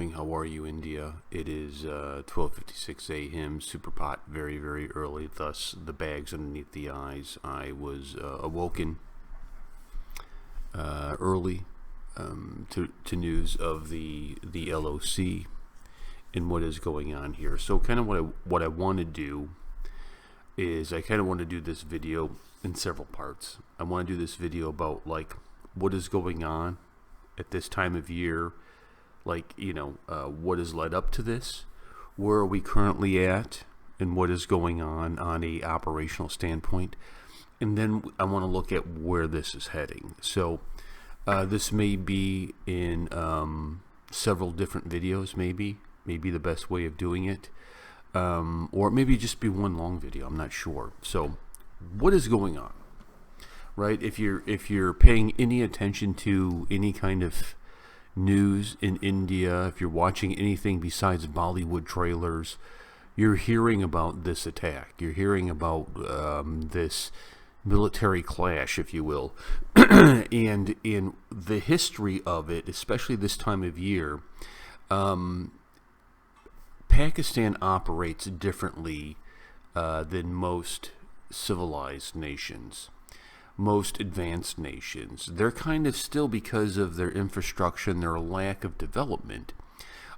morning. How are you, India? It is 12:56 a.m. Super pot, very, very early. Thus, the bags underneath the eyes. I was awoken early to news of the LOC and what is going on here. So, kind of what I want to do is I kind of want to do this video in several parts. I want to do this video about like what is going on at this time of year, like, what has led up to this, where are we currently at, and what is going on a operational standpoint. And then I want to look at where this is heading. So this may be in several different videos, maybe the best way of doing it, or maybe just be one long video. I'm not sure. So what is going on, right? If you're paying any attention to any kind of news in India, if you're watching anything besides Bollywood trailers, you're hearing about this attack. You're hearing about this military clash, if you will. And in the history of it, especially this time of year, Pakistan operates differently than most civilized nations, most advanced nations. They're kind of still, because of their infrastructure and their lack of development,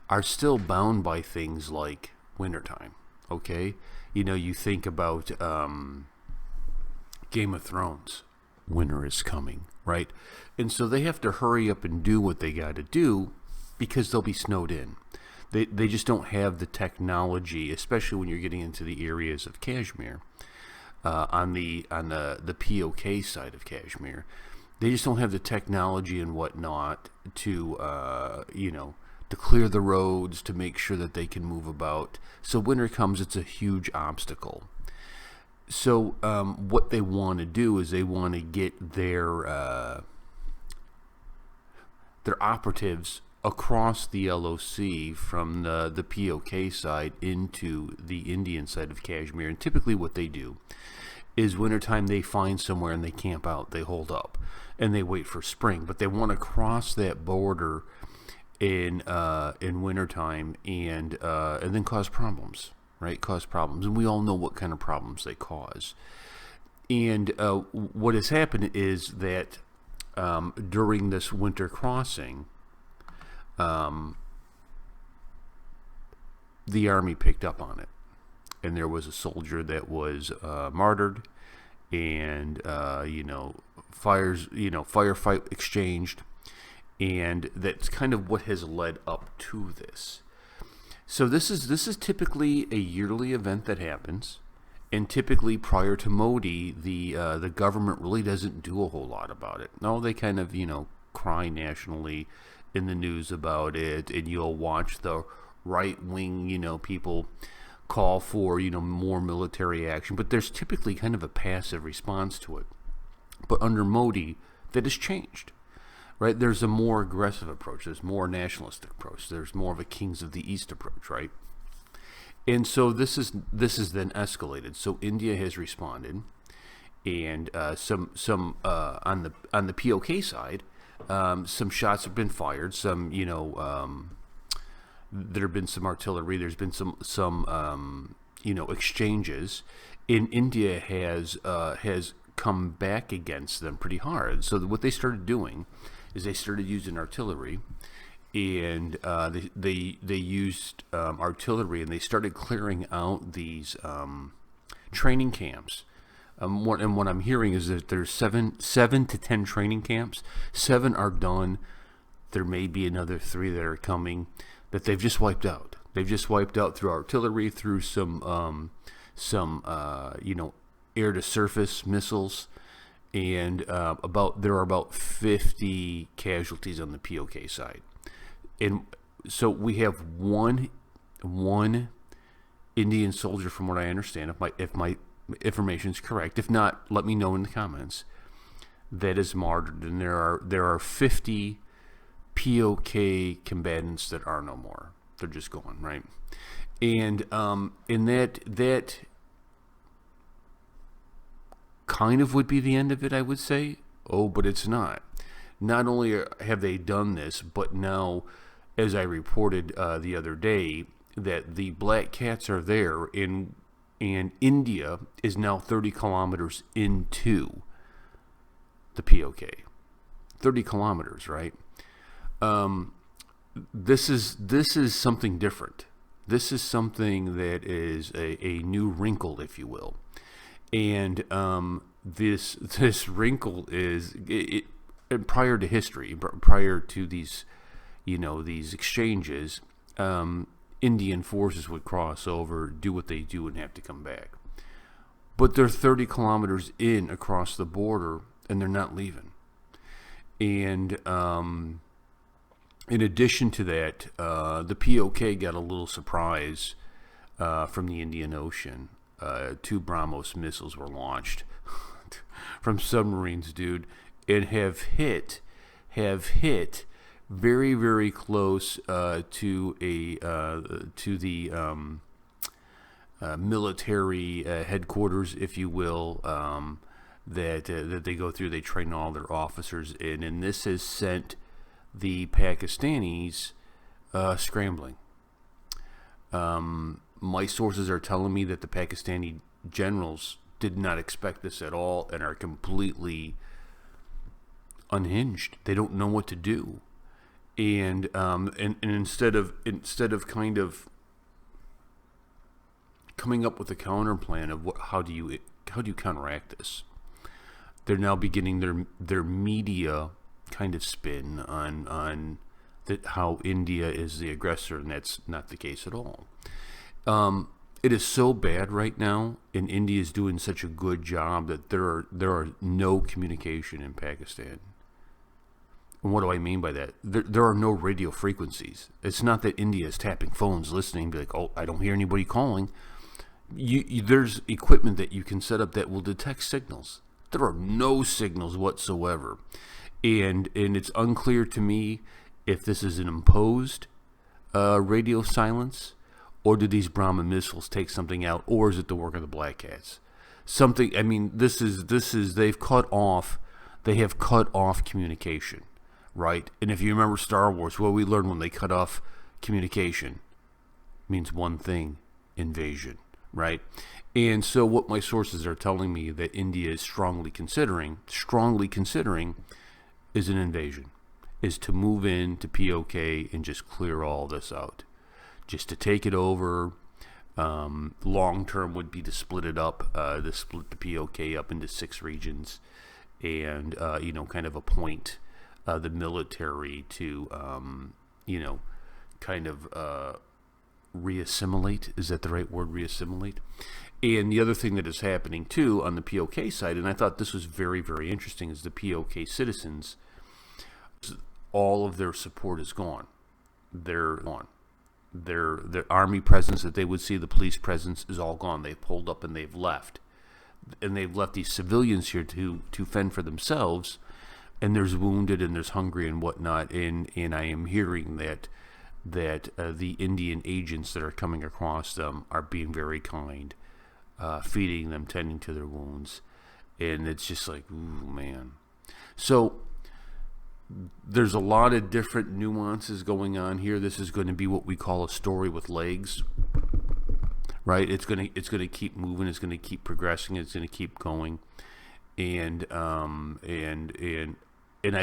are still bound by things like wintertime. Okay, you think about Game of Thrones. Winter is coming, right? And so they have to hurry up and do what they got to do because they'll be snowed in. They just don't have the technology, especially when you're getting into the areas of Kashmir. On the PoK side of Kashmir, they just don't have the technology and whatnot to to clear the roads, to make sure that they can move about. So winter comes, it's a huge obstacle. So what they want to do is they want to get their operatives across the LOC from the PoK side into the Indian side of Kashmir. And typically what they do is wintertime, they find somewhere and they camp out, they hold up, and they wait for spring. But they want to cross that border in wintertime and then cause problems, right? Cause problems. And we all know what kind of problems they cause. And what has happened is that during this winter crossing, the army picked up on it, and there was a soldier that was martyred, and firefight exchanged, and that's kind of what has led up to this. So this is typically a yearly event that happens, and typically prior to Modi, the government really doesn't do a whole lot about it. No, they kind of cry nationally in the news about it, and you'll watch the right-wing people call for more military action, but there's typically kind of a passive response to it. But under Modi, that has changed, right? There's a more aggressive approach, there's more nationalistic approach, there's more of a Kings of the East approach, right? And so this is then escalated. So India has responded, and some on the PoK side, some shots have been fired. Some, there have been some artillery. There's been some exchanges. And India has come back against them pretty hard. So what they started doing is they started using artillery, and they used artillery, and they started clearing out these training camps. And what I'm hearing is that there's seven to 10 training camps. 7 are done. There may be another 3 that are coming that they've just wiped out. They've just wiped out through artillery, through some air to surface missiles, and there are about 50 casualties on the PoK side. And so we have one Indian soldier, from what I understand, if my information is correct. If not, let me know in the comments. That is martyred, and there are 50 PoK combatants that are no more. They're just gone, right? And in that kind of would be the end of it, I would say. Oh, but it's not. Not only have they done this, but now as I reported the other day, that the black cats are there, and India is now 30 kilometers into the PoK. 30 kilometers, right? This is something different. This is something that is a new wrinkle, if you will. And this wrinkle is prior to history, prior to these, these exchanges. Indian forces would cross over, do what they do, and have to come back. But they're 30 kilometers in across the border, and they're not leaving. And in addition to that, the PoK got a little surprise from the Indian Ocean. 2 BrahMos missiles were launched from submarines, dude, and have hit very, very close to the military headquarters, if you will, that they go through. They train all their officers in, and this has sent the Pakistanis scrambling. My sources are telling me that the Pakistani generals did not expect this at all and are completely unhinged. They don't know what to do. And instead of kind of coming up with a counter plan of how do you counteract this, they're now beginning their media kind of spin on that how India is the aggressor, and that's not the case at all. It is so bad right now, and India is doing such a good job that there are no communication in Pakistan. And what do I mean by that? There are no radio frequencies. It's not that India is tapping phones, listening, be like, oh, I don't hear anybody calling. There's equipment that you can set up that will detect signals. There are no signals whatsoever. And it's unclear to me if this is an imposed radio silence, or do these Brahma missiles take something out, or is it the work of the Black Cats? Something. I mean, this is they have cut off communication, right? And if you remember Star Wars, what we learned when they cut off communication means one thing: invasion, right? And so what my sources are telling me that India is strongly considering is an invasion, is to move into PoK and just clear all this out, just to take it over. Long term would be to split it up, to split the PoK up into 6 regions, and kind of appoint the military to kind of reassimilate. Is that the right word? Reassimilate. And the other thing that is happening too on the PoK side, and I thought this was very, very interesting, is the PoK citizens, all of their support is gone. They're gone. Their army presence that they would see, the police presence, is all gone. They've pulled up and they've left. And they've left these civilians here to fend for themselves. And there's wounded and there's hungry and whatnot. And I am hearing that the Indian agents that are coming across them are being very kind, feeding them, tending to their wounds. And it's just like, ooh, man. So there's a lot of different nuances going on here. This is going to be what we call a story with legs, right? It's going to keep moving. It's going to keep progressing. It's going to keep going. And I've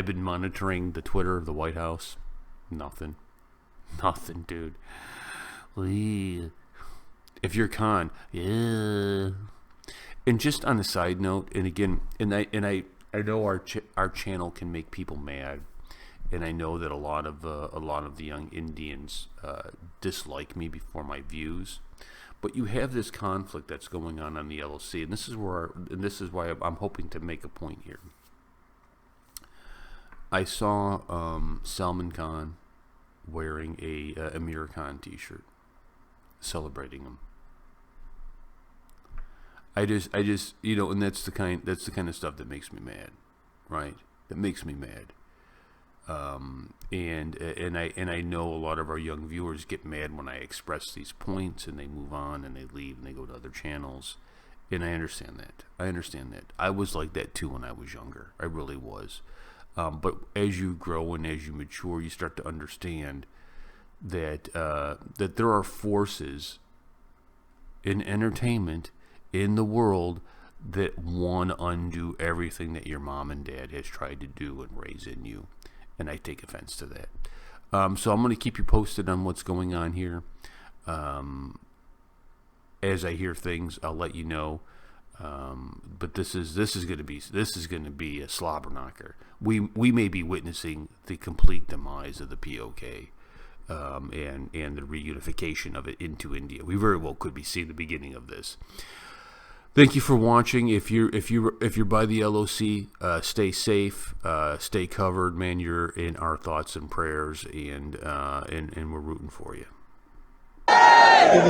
been monitoring the Twitter of the White House. Nothing, dude. If you're Khan, yeah. And just on a side note, and again, I know our channel can make people mad, and I know that a lot of the young Indians dislike me for my views. But you have this conflict that's going on the LOC, and this is why I'm hoping to make a point here. I saw Salman Khan wearing a Amir Khan T-shirt, celebrating him. I just and that's the kind of stuff that makes me mad, right? That makes me mad. And I know a lot of our young viewers get mad when I express these points, and they move on and they leave and they go to other channels, and I understand that. I was like that too when I was younger. I really was. But as you grow and as you mature, you start to understand that there are forces in entertainment in the world that want to undo everything that your mom and dad has tried to do and raise in you. And I take offense to that. So I'm going to keep you posted on what's going on here. As I hear things, I'll let you know. But this is going to be a slobber knocker. We may be witnessing the complete demise of the PoK, and the reunification of it into India. We very well could be seeing the beginning of this. Thank you for watching. If you're by the LOC, stay safe, stay covered, man. You're in our thoughts and prayers, and we're rooting for you. Hey,